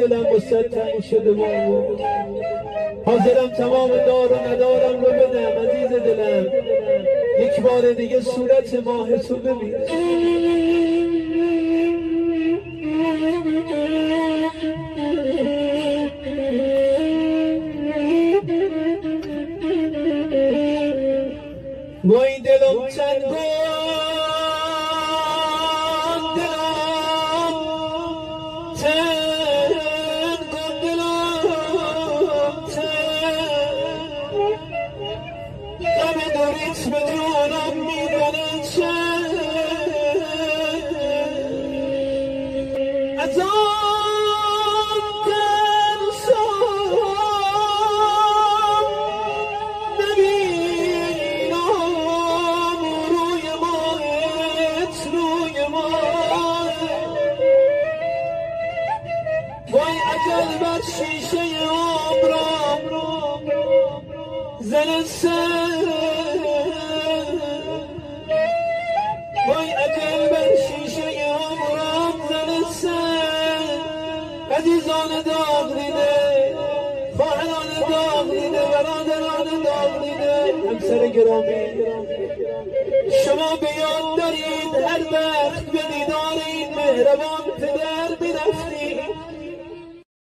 دلم واسه تنگ شده مامو، حاضرم تمام دار و ندارم رو بدم عزیز دلم، یک بار دیگه صورت ماه تو ببین. وای دلم چند ریتم جانم میدنه چه از آن ترسم نبینم روی ماهت روی ماه. وای اجل بر شیشه عمرم زن سر، وای اجل بر شیشه عمرم زن سر. عزیزان داغ دیده، خواهران داغ دیده، برادران داغ دیده، همسر گرامی شما به یاد دارید هر وقت به دیدار این مهربان